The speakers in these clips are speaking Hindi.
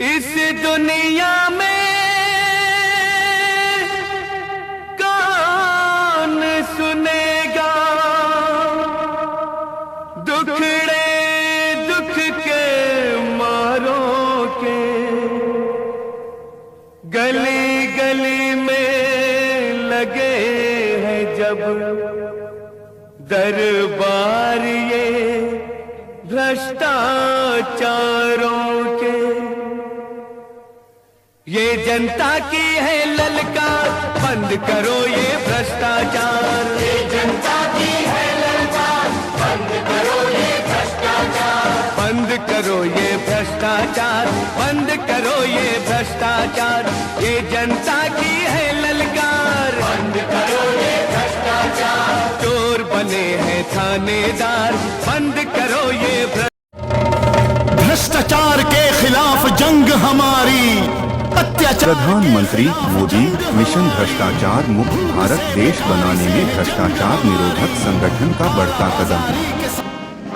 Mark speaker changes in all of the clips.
Speaker 1: इस दुनिया में कौन सुनेगा दुखड़े दुख के मारों के। गली गली में लगे हैं जब दरबार ये भ्रष्टाचारों के। ये जनता की है ललकार, बंद करो ये भ्रष्टाचार। ये जनता की है ललकार, बंद करो ये भ्रष्टाचार। बंद करो ये भ्रष्टाचार, बंद करो ये भ्रष्टाचार। ये जनता की है ललकार, बंद करो ये भ्रष्टाचार। चोर बने हैं थानेदार, बंद करो ये
Speaker 2: भ्रष्टाचार के खिलाफ जंग हमारी।
Speaker 3: प्रधानमंत्री मोदी मिशन भ्रष्टाचार मुक्त भारत देश बनाने में भ्रष्टाचार निरोधक संगठन का बढ़ता कदम।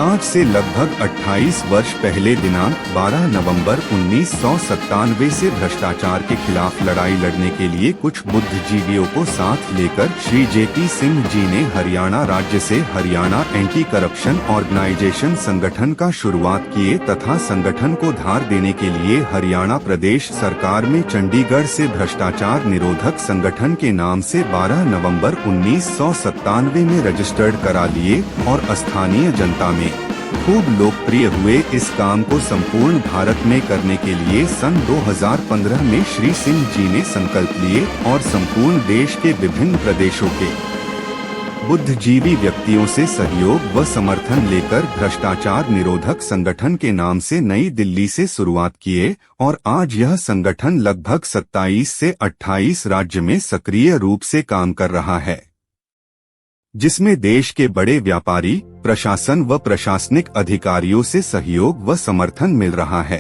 Speaker 3: आज से लगभग 28 वर्ष पहले दिनांक 12 नवंबर 1997 से भ्रष्टाचार के खिलाफ लड़ाई लड़ने के लिए कुछ बुद्धिजीवियों को साथ लेकर श्री जेपी सिंह जी ने हरियाणा राज्य से हरियाणा एंटी करप्शन ऑर्गेनाइजेशन संगठन का शुरुआत किए तथा संगठन को धार देने के लिए हरियाणा प्रदेश सरकार में चंडीगढ़ से भ्रष्टाचार निरोधक संगठन के नाम से 12 नवंबर 1997 में रजिस्टर्ड करा लिए और स्थानीय जनता में खूब लोकप्रिय हुए। इस काम को संपूर्ण भारत में करने के लिए सन 2015 में श्री सिंह जी ने संकल्प लिए और संपूर्ण देश के विभिन्न प्रदेशों के बुद्धिजीवी व्यक्तियों से सहयोग व समर्थन लेकर भ्रष्टाचार निरोधक संगठन के नाम से नई दिल्ली से शुरुआत किए और आज यह संगठन लगभग 27 से 28 राज्य में सक्रिय रूप से काम कर रहा है, जिसमें देश के बड़े व्यापारी, प्रशासन व प्रशासनिक अधिकारियों से सहयोग व समर्थन मिल रहा है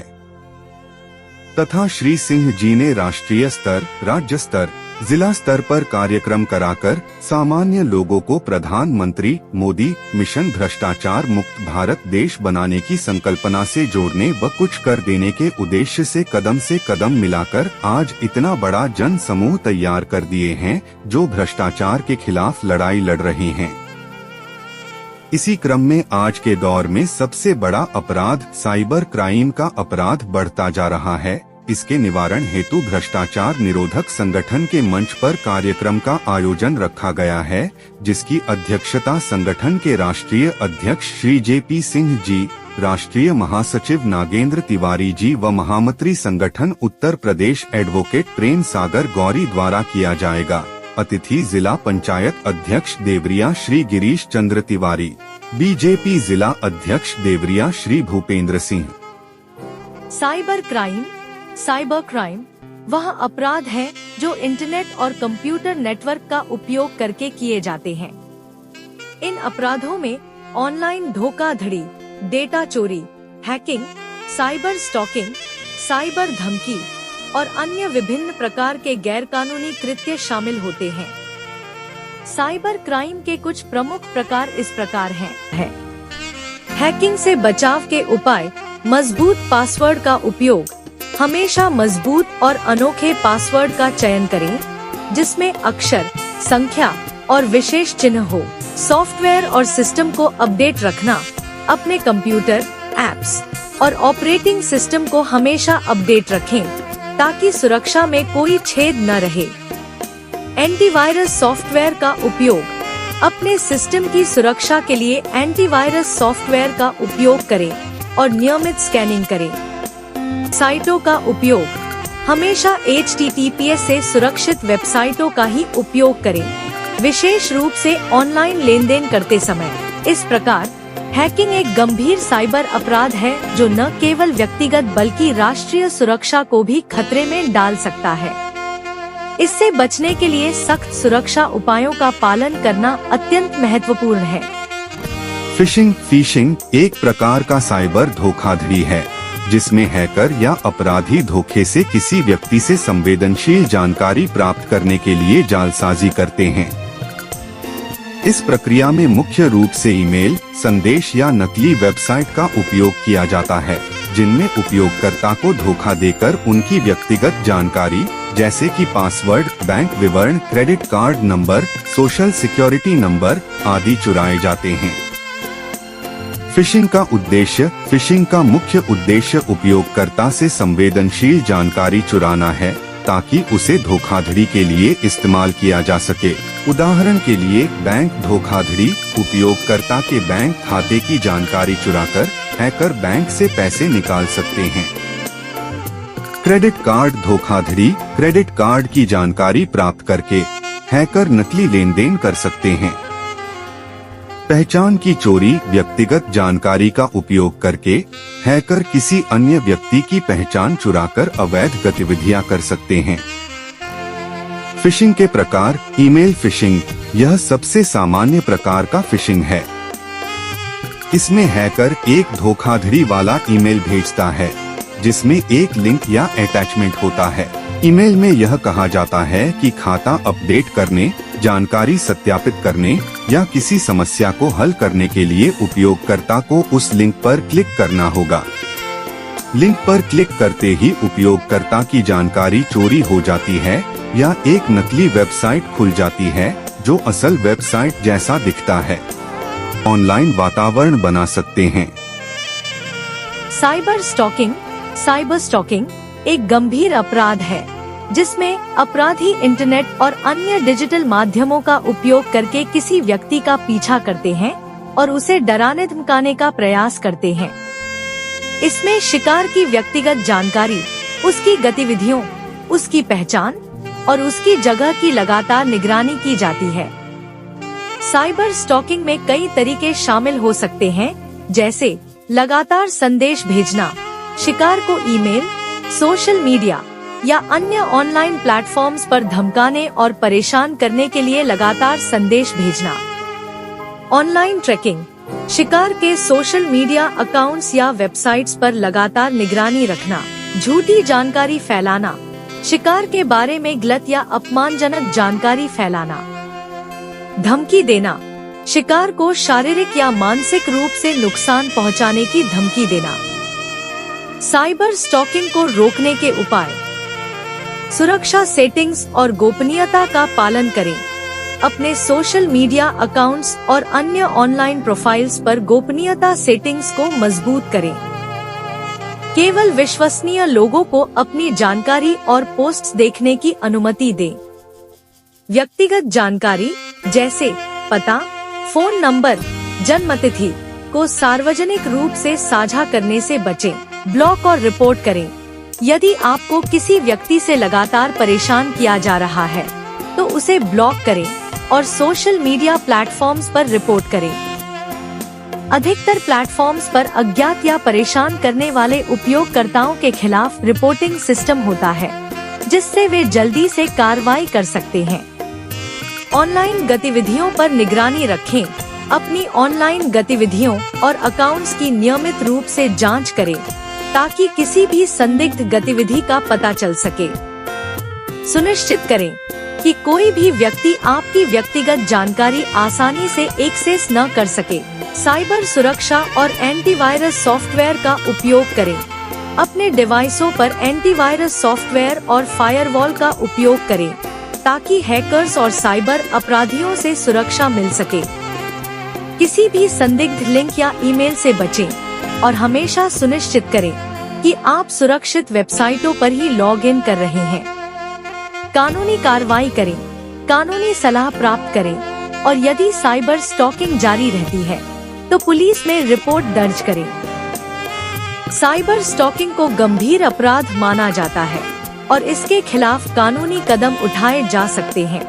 Speaker 3: तथा श्री सिंह जी ने राष्ट्रीय स्तर, राज्य स्तर, जिला स्तर पर कार्यक्रम कराकर सामान्य लोगों को प्रधानमंत्री मोदी मिशन भ्रष्टाचार मुक्त भारत देश बनाने की संकल्पना से जोड़ने व कुछ कर देने के उद्देश्य से कदम मिलाकर आज इतना बड़ा जन समूह तैयार कर दिए हैं जो भ्रष्टाचार के खिलाफ लड़ाई लड़ रहे हैं। इसी क्रम में आज के दौर में सबसे बड़ा अपराध साइबर क्राइम का अपराध बढ़ता जा रहा है। इसके निवारण हेतु भ्रष्टाचार निरोधक संगठन के मंच पर कार्यक्रम का आयोजन रखा गया है, जिसकी अध्यक्षता संगठन के राष्ट्रीय अध्यक्ष श्री जेपी सिंह जी, राष्ट्रीय महासचिव नागेंद्र तिवारी जी व महामंत्री संगठन उत्तर प्रदेश एडवोकेट प्रेम सागर गौरी द्वारा किया जाएगा। अतिथि जिला पंचायत अध्यक्ष देवरिया श्री गिरीश चंद्र तिवारी, बीजेपी जिला अध्यक्ष देवरिया श्री भूपेंद्र सिंह।
Speaker 4: साइबर क्राइम वह अपराध है जो इंटरनेट और कंप्यूटर नेटवर्क का उपयोग करके किए जाते हैं। इन अपराधों में ऑनलाइन धोखाधड़ी, डेटा चोरी, हैकिंग, साइबर स्टॉकिंग, साइबर धमकी और अन्य विभिन्न प्रकार के गैरकानूनी कृत्य शामिल होते हैं। साइबर क्राइम के कुछ प्रमुख प्रकार इस प्रकार हैं। हैकिंग से बचाव के उपाय: मजबूत पासवर्ड का उपयोग। हमेशा मजबूत और अनोखे पासवर्ड का चयन करें जिसमें अक्षर, संख्या और विशेष चिन्ह हो। सॉफ्टवेयर और सिस्टम को अपडेट रखना। अपने कंप्यूटर, एप्स और ऑपरेटिंग सिस्टम को हमेशा अपडेट रखें ताकि सुरक्षा में कोई छेद न रहे। एंटीवायरस सॉफ्टवेयर का उपयोग। अपने सिस्टम की सुरक्षा के लिए एंटीवायरस सॉफ्टवेयर का उपयोग करें और नियमित स्कैनिंग करें। साइटों का उपयोग। हमेशा HTTPS से सुरक्षित वेबसाइटों का ही उपयोग करें, विशेष रूप से ऑनलाइन लेनदेन करते समय। इस प्रकार हैकिंग एक गंभीर साइबर अपराध है जो न केवल व्यक्तिगत बल्कि राष्ट्रीय सुरक्षा को भी खतरे में डाल सकता है। इससे बचने के लिए सख्त सुरक्षा उपायों का पालन करना अत्यंत महत्वपूर्ण है।
Speaker 3: फिशिंग एक प्रकार का साइबर धोखाधड़ी है जिसमें हैकर या अपराधी धोखे से किसी व्यक्ति से संवेदनशील जानकारी प्राप्त करने के लिए जालसाजी करते हैं। इस प्रक्रिया में मुख्य रूप से ईमेल, संदेश या नकली वेबसाइट का उपयोग किया जाता है। जिनमें उपयोगकर्ता को धोखा देकर उनकी व्यक्तिगत जानकारी जैसे कि पासवर्ड, बैंक विवरण, credit card number, social security number आदि चुराए जाते हैं। फिशिंग का मुख्य उद्देश्य उपयोगकर्ता से संवेदनशील जानकारी चुराना है ताकि उसे धोखाधड़ी के लिए इस्तेमाल किया जा सके। उदाहरण के लिए बैंक धोखाधड़ी, उपयोगकर्ता के बैंक खाते की जानकारी चुराकर हैकर बैंक से पैसे निकाल सकते हैं। क्रेडिट कार्ड धोखाधड़ी, क्रेडिट कार्ड की जानकारी प्राप्त करके हैकर नकली लेन देन कर सकते हैं। पहचान की चोरी, व्यक्तिगत जानकारी का उपयोग करके हैकर किसी अन्य व्यक्ति की पहचान चुराकर अवैध गतिविधियां कर सकते हैं। फिशिंग के प्रकार, ईमेल फिशिंग, यह सबसे सामान्य प्रकार का फिशिंग है। इसमें हैकर एक धोखाधड़ी वाला ईमेल भेजता है जिसमें एक लिंक या अटैचमेंट होता है। ईमेल में यह कहा जाता है कि खाता अपडेट करने, जानकारी सत्यापित करने या किसी समस्या को हल करने के लिए उपयोगकर्ता को उस लिंक पर क्लिक करना होगा। लिंक पर क्लिक करते ही उपयोगकर्ता की जानकारी चोरी हो जाती है या एक नकली वेबसाइट खुल जाती है जो असल वेबसाइट जैसा दिखता है। ऑनलाइन वातावरण बना सकते हैं।
Speaker 4: साइबर स्टॉकिंग एक गंभीर अपराध है जिसमें अपराधी इंटरनेट और अन्य डिजिटल माध्यमों का उपयोग करके किसी व्यक्ति का पीछा करते हैं और उसे डराने धमकाने का प्रयास करते हैं। इसमें शिकार की व्यक्तिगत जानकारी, उसकी गतिविधियों, उसकी पहचान और उसकी जगह की लगातार निगरानी की जाती है। साइबर स्टॉकिंग में कई तरीके शामिल हो सकते हैं, जैसे लगातार संदेश भेजना, शिकार को ईमेल, सोशल मीडिया या अन्य ऑनलाइन प्लेटफॉर्म्स पर धमकाने और परेशान करने के लिए लगातार संदेश भेजना। ऑनलाइन ट्रैकिंग, शिकार के सोशल मीडिया अकाउंट्स या वेबसाइट्स पर लगातार निगरानी रखना। झूठी जानकारी फैलाना, शिकार के बारे में गलत या अपमानजनक जानकारी फैलाना। धमकी देना, शिकार को शारीरिक या मानसिक रूप से नुकसान पहुंचाने की धमकी देना। साइबर स्टॉकिंग को रोकने के उपाय: सुरक्षा सेटिंग्स और गोपनीयता का पालन करें। अपने सोशल मीडिया अकाउंट्स और अन्य ऑनलाइन प्रोफाइल्स पर गोपनीयता सेटिंग्स को मजबूत करें। केवल विश्वसनीय लोगों को अपनी जानकारी और पोस्ट्स देखने की अनुमति दें। व्यक्तिगत जानकारी जैसे पता, फोन नंबर, जन्मतिथि को सार्वजनिक रूप से साझा करने से बचें। ब्लॉक और रिपोर्ट करें। यदि आपको किसी व्यक्ति से लगातार परेशान किया जा रहा है तो उसे ब्लॉक करें और सोशल मीडिया प्लेटफॉर्म्स पर रिपोर्ट करें। अधिकतर प्लेटफॉर्म्स पर अज्ञात या परेशान करने वाले उपयोगकर्ताओं के खिलाफ रिपोर्टिंग सिस्टम होता है जिससे वे जल्दी से कार्रवाई कर सकते हैं। ऑनलाइन गतिविधियों पर निगरानी रखें। अपनी ऑनलाइन गतिविधियों और अकाउंट्स की नियमित रूप से जांच करें ताकि किसी भी संदिग्ध गतिविधि का पता चल सके। सुनिश्चित करें कि कोई भी व्यक्ति आपकी व्यक्तिगत जानकारी आसानी से एक्सेस न कर सके। साइबर सुरक्षा और एंटीवायरस सॉफ्टवेयर का उपयोग करें। अपने डिवाइसों पर एंटीवायरस सॉफ्टवेयर और फायरवॉल का उपयोग करें ताकि हैकर्स और साइबर अपराधियों से सुरक्षा मिल सके। किसी भी संदिग्ध लिंक या ईमेल से बचें और हमेशा सुनिश्चित करें कि आप सुरक्षित वेबसाइटों पर ही लॉग इन कर रहे हैं। कानूनी कार्रवाई करें, कानूनी सलाह प्राप्त करें और यदि साइबर स्टॉकिंग जारी रहती है तो पुलिस में रिपोर्ट दर्ज करें। साइबर स्टॉकिंग को गंभीर अपराध माना जाता है और इसके खिलाफ कानूनी कदम उठाए जा सकते हैं।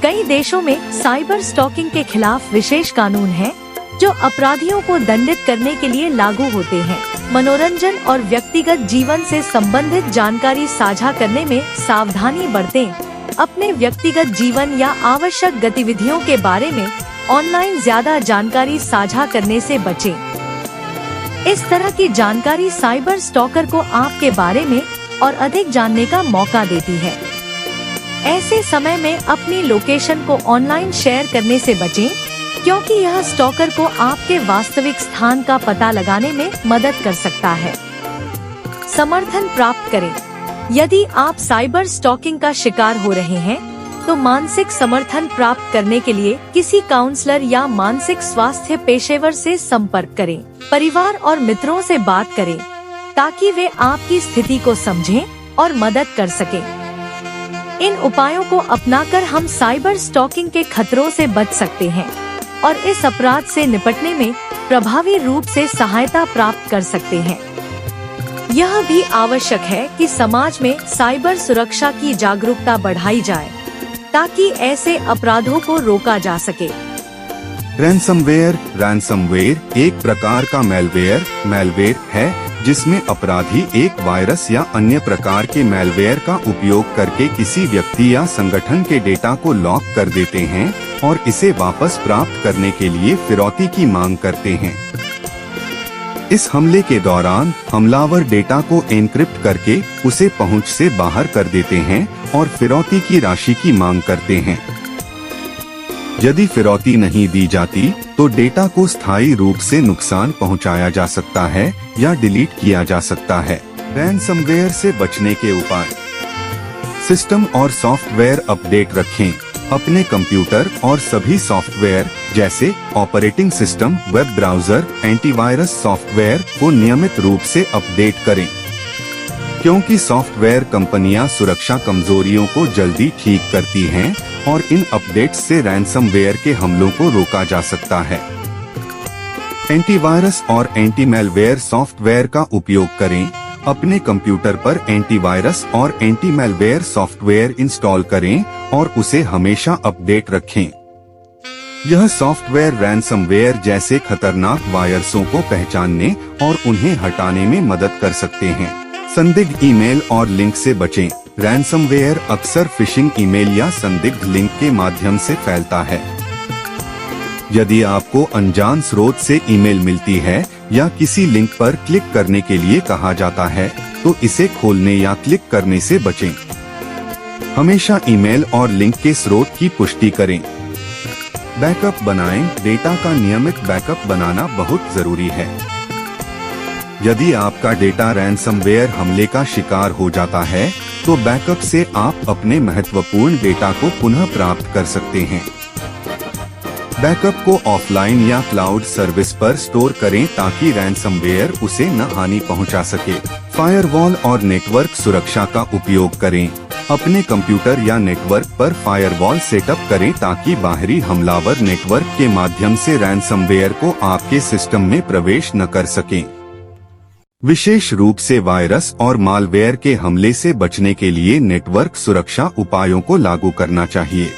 Speaker 4: कई देशों में साइबर स्टॉकिंग के खिलाफ विशेष कानून हैं जो अपराधियों को दंडित करने के लिए लागू होते हैं। मनोरंजन और व्यक्तिगत जीवन से संबंधित जानकारी साझा करने में सावधानी बरतें। अपने व्यक्तिगत जीवन या आवश्यक गतिविधियों के बारे में ऑनलाइन ज्यादा जानकारी साझा करने से बचें। इस तरह की जानकारी साइबर स्टॉकर को आपके बारे में और अधिक जानने का मौका देती है। ऐसे समय में अपनी लोकेशन को ऑनलाइन शेयर करने से बचें क्योंकि यह स्टॉकर को आपके वास्तविक स्थान का पता लगाने में मदद कर सकता है। समर्थन प्राप्त करें। यदि आप साइबर स्टॉकिंग का शिकार हो रहे हैं, तो मानसिक समर्थन प्राप्त करने के लिए किसी काउंसलर या मानसिक स्वास्थ्य पेशेवर से संपर्क करें। परिवार और मित्रों से बात करें ताकि वे आपकी स्थिति को समझें और मदद कर सकें। इन उपायों को अपनाकर हम साइबर स्टॉकिंग के खतरों से बच सकते हैं और इस अपराध से निपटने में प्रभावी रूप से सहायता प्राप्त कर सकते हैं। यह भी आवश्यक है कि समाज में साइबर सुरक्षा की जागरूकता बढ़ाई जाए ताकि ऐसे अपराधों को रोका जा सके।
Speaker 3: रैंसमवेयर एक प्रकार का मैलवेयर है जिसमें अपराधी एक वायरस या अन्य प्रकार के मैलवेयर का उपयोग करके किसी व्यक्ति या संगठन के डेटा को लॉक कर देते हैं और इसे वापस प्राप्त करने के लिए फिरौती की मांग करते हैं। इस हमले के दौरान हमलावर डेटा को एन्क्रिप्ट करके उसे पहुंच से बाहर कर देते हैं और फिरौती की राशि की मांग करते हैं। यदि फिरौती नहीं दी जाती तो डेटा को स्थायी रूप से नुकसान पहुंचाया जा सकता है या डिलीट किया जा सकता है। रैंसमवेयर से बचने के उपाय। सिस्टम और सॉफ्टवेयर अपडेट रखें। अपने कंप्यूटर और सभी सॉफ्टवेयर जैसे operating system, web browser, antivirus software को नियमित रूप से अपडेट करें, क्योंकि सॉफ्टवेयर कंपनियां सुरक्षा कमजोरियों को जल्दी ठीक करती हैं और इन अपडेट्स से रैंसमवेयर के हमलों को रोका जा सकता है। एंटीवायरस और एंटी मैलवेयर सॉफ्टवेयर का उपयोग करें। अपने कंप्यूटर पर एंटीवायरस और एंटी मैलवेयर सॉफ्टवेयर इंस्टॉल करें और उसे हमेशा अपडेट रखें। यह सॉफ्टवेयर रैंसमवेयर जैसे खतरनाक वायरसों को पहचानने और उन्हें हटाने में मदद कर सकते हैं। संदिग्ध ईमेल और लिंक से बचें। रैंसमवेयर अक्सर फिशिंग ईमेल या संदिग्ध लिंक के माध्यम से फैलता है। यदि आपको अनजान स्रोत से ईमेल मिलती है या किसी लिंक पर क्लिक करने के लिए कहा जाता है तो इसे खोलने या क्लिक करने से बचें। हमेशा ईमेल और लिंक के स्रोत की पुष्टि करें। बैकअप बनाएं। डेटा का नियमित बैकअप बनाना बहुत जरूरी है। यदि आपका डेटा रैंसमवेयर हमले का शिकार हो जाता है तो बैकअप से आप अपने महत्वपूर्ण डेटा को पुनः प्राप्त कर सकते हैं। बैकअप को ऑफलाइन या क्लाउड सर्विस पर स्टोर करें ताकि रैंसमवेयर उसे न हानि पहुंचा सके। फायरवॉल और नेटवर्क सुरक्षा का उपयोग करें। अपने कंप्यूटर या नेटवर्क पर फायरवॉल सेटअप करें ताकि बाहरी हमलावर नेटवर्क के माध्यम से रैंसमवेयर को आपके सिस्टम में प्रवेश न कर सकें। विशेष रूप से वायरस और मालवेयर के हमले से बचने के लिए नेटवर्क सुरक्षा उपायों को लागू करना चाहिए।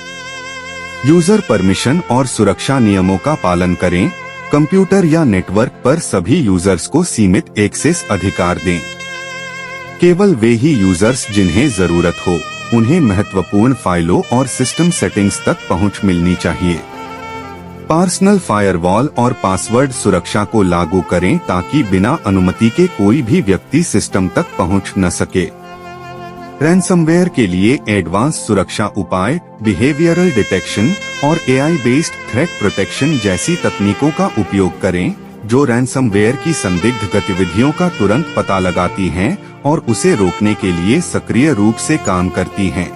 Speaker 3: यूजर परमिशन और सुरक्षा नियमों का पालन करें। कंप्यूटर या नेटवर्क पर सभी यूजर्स को सीमित एक्सेस अधिकार दें। केवल वे ही यूजर्स जिन्हें जरूरत हो उन्हें महत्वपूर्ण फाइलों और सिस्टम सेटिंग्स तक पहुंच मिलनी चाहिए। पर्सनल फायरवॉल और पासवर्ड सुरक्षा को लागू करें ताकि बिना अनुमति के कोई भी व्यक्ति सिस्टम तक पहुंच न सके। रैंसमवेयर के लिए एडवांस सुरक्षा उपाय, बिहेवियरल डिटेक्शन और AI बेस्ड थ्रेट प्रोटेक्शन जैसी तकनीकों का उपयोग करें जो रैंसमवेयर की संदिग्ध गतिविधियों का तुरंत पता लगाती हैं और उसे रोकने के लिए सक्रिय रूप से काम करती हैं।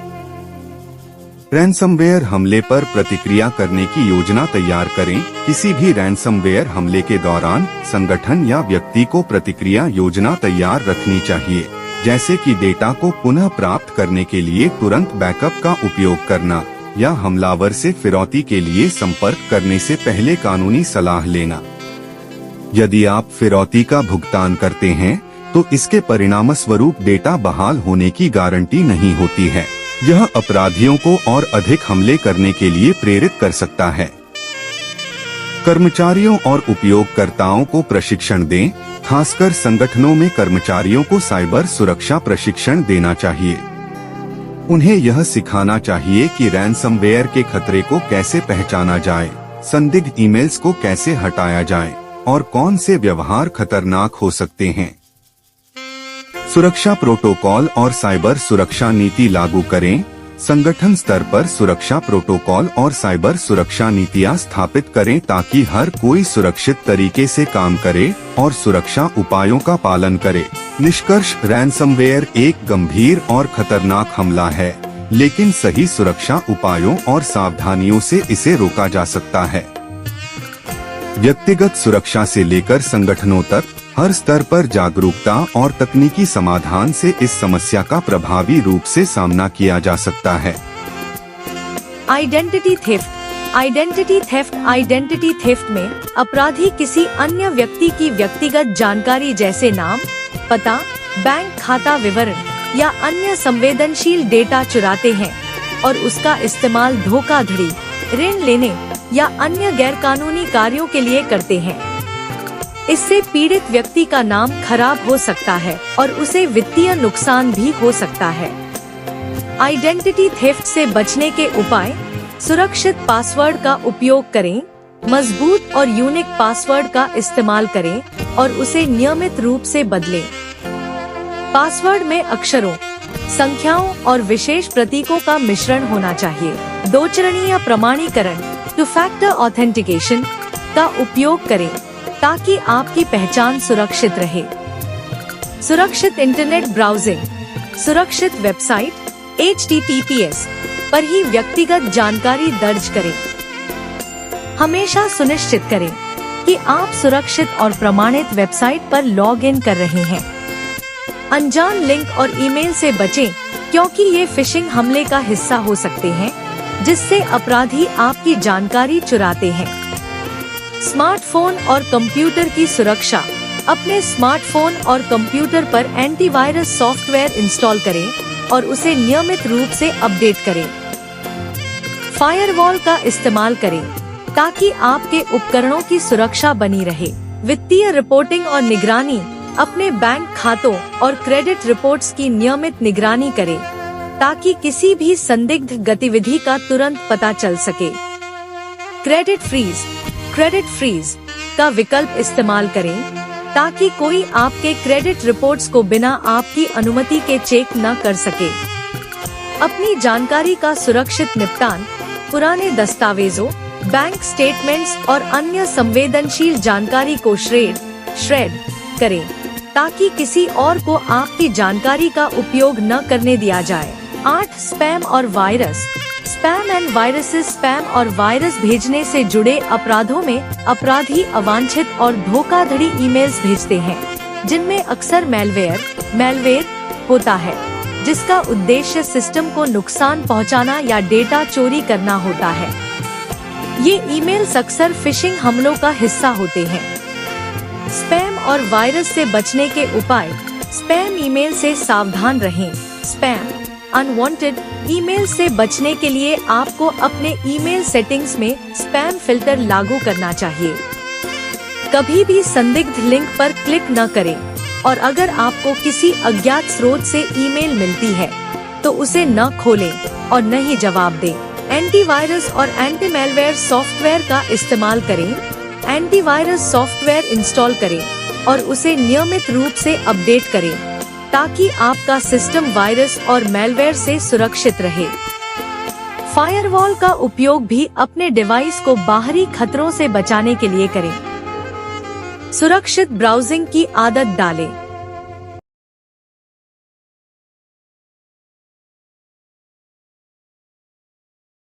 Speaker 3: रैंसमवेयर हमले पर प्रतिक्रिया करने की योजना तैयार करें। किसी भी रैंसमवेयर हमले के दौरान संगठन या व्यक्ति को प्रतिक्रिया योजना तैयार रखनी चाहिए, जैसे कि डेटा को पुनः प्राप्त करने के लिए तुरंत बैकअप का उपयोग करना या हमलावर से फिरौती के लिए संपर्क करने से पहले कानूनी सलाह लेना। यदि आप फिरौती का भुगतान करते हैं तो इसके परिणामस्वरूप डेटा बहाल होने की गारंटी नहीं होती है। यह अपराधियों को और अधिक हमले करने के लिए प्रेरित कर सकता है। कर्मचारियों और उपयोगकर्ताओं को प्रशिक्षण दें। खासकर संगठनों में कर्मचारियों को साइबर सुरक्षा प्रशिक्षण देना चाहिए। उन्हें यह सिखाना चाहिए कि रैंसमवेयर के खतरे को कैसे पहचाना जाए, संदिग्ध ईमेल्स को कैसे हटाया जाए और कौन से व्यवहार खतरनाक हो सकते हैं। सुरक्षा प्रोटोकॉल और साइबर सुरक्षा नीति लागू करें। संगठन स्तर पर सुरक्षा प्रोटोकॉल और साइबर सुरक्षा नीतियां स्थापित करें ताकि हर कोई सुरक्षित तरीके से काम करे और सुरक्षा उपायों का पालन करे। निष्कर्ष, रैनसमवेयर एक गंभीर और खतरनाक हमला है, लेकिन सही सुरक्षा उपायों और सावधानियों से इसे रोका जा सकता है। व्यक्तिगत सुरक्षा से लेकर संगठनों तक हर स्तर पर जागरूकता और तकनीकी समाधान से इस समस्या का प्रभावी रूप से सामना किया जा सकता है।
Speaker 4: आइडेंटिटी थेफ्ट में अपराधी किसी अन्य व्यक्ति की व्यक्तिगत जानकारी जैसे नाम, पता, बैंक खाता विवरण या अन्य संवेदनशील डेटा चुराते हैं और उसका इस्तेमाल धोखाधड़ी, ऋण लेने या अन्य गैरकानूनी कार्यों के लिए करते हैं। इससे पीड़ित व्यक्ति का नाम खराब हो सकता है और उसे वित्तीय नुकसान भी हो सकता है। आइडेंटिटी थेफ्ट से बचने के उपाय: सुरक्षित पासवर्ड का उपयोग करें, मजबूत और यूनिक पासवर्ड का इस्तेमाल करें और उसे नियमित रूप से बदलें। पासवर्ड में अक्षरों, संख्याओं और विशेष प्रतीकों का मिश्रण होना चाहिए। दो चरणीय प्रमाणीकरण, टू फैक्टर ऑथेंटिकेशन का उपयोग करें ताकि आपकी पहचान सुरक्षित रहे। सुरक्षित इंटरनेट ब्राउजिंग, सुरक्षित वेबसाइट HTTPS पर ही व्यक्तिगत जानकारी दर्ज करें। हमेशा सुनिश्चित करें कि आप सुरक्षित और प्रमाणित वेबसाइट पर लॉग इन कर रहे हैं। अनजान लिंक और ईमेल से बचें क्योंकि ये फिशिंग हमले का हिस्सा हो सकते हैं जिससे अपराधी आपकी जानकारी चुराते हैं। स्मार्टफोन और कंप्यूटर की सुरक्षा, अपने स्मार्टफोन और कंप्यूटर पर एंटीवायरस सॉफ्टवेयर इंस्टॉल करें और उसे नियमित रूप से अपडेट करें। फायरवॉल का इस्तेमाल करें ताकि आपके उपकरणों की सुरक्षा बनी रहे। वित्तीय रिपोर्टिंग और निगरानी, अपने बैंक खातों और क्रेडिट रिपोर्ट्स की नियमित निगरानी करें ताकि किसी भी संदिग्ध गतिविधि का तुरंत पता चल सके। क्रेडिट फ्रीज का विकल्प इस्तेमाल करें ताकि कोई आपके क्रेडिट रिपोर्ट्स को बिना आपकी अनुमति के चेक न कर सके। अपनी जानकारी का सुरक्षित निपटान, पुराने दस्तावेजों, बैंक स्टेटमेंट्स और अन्य संवेदनशील जानकारी को श्रेड करें ताकि किसी और को आपकी जानकारी का उपयोग न करने दिया जाए। 8. स्पैम और virus, spam and viruses, spam और वायरस भेजने से जुड़े अपराधों में अपराधी अवांछित और धोखाधड़ी ईमेल्स भेजते हैं जिनमें अक्सर मैलवेयर होता है जिसका उद्देश्य सिस्टम को नुकसान पहुंचाना या डेटा चोरी करना होता है। ये ईमेल्स अक्सर फिशिंग हमलों का हिस्सा होते हैं। स्पैम और वायरस से बचने के उपाय: स्पैम ईमेल से सावधान रहें। स्पैम अनवांटेड ईमेल से बचने के लिए आपको अपने ईमेल सेटिंग्स में स्पैम फिल्टर लागू करना चाहिए। कभी भी संदिग्ध लिंक पर क्लिक न करें और अगर आपको किसी अज्ञात स्रोत से ईमेल मिलती है तो उसे न खोलें और न ही जवाब दें। एंटीवायरस और एंटी मैलवेयर सॉफ्टवेयर का इस्तेमाल करें। एंटीवायरस सॉफ्टवेयर इंस्टॉल करें और उसे नियमित रूप से अपडेट करें ताकि आपका सिस्टम वायरस और मैलवेयर से सुरक्षित रहे। फायरवॉल का उपयोग भी अपने डिवाइस को बाहरी खतरों से बचाने के लिए करें। सुरक्षित ब्राउजिंग की आदत डालें।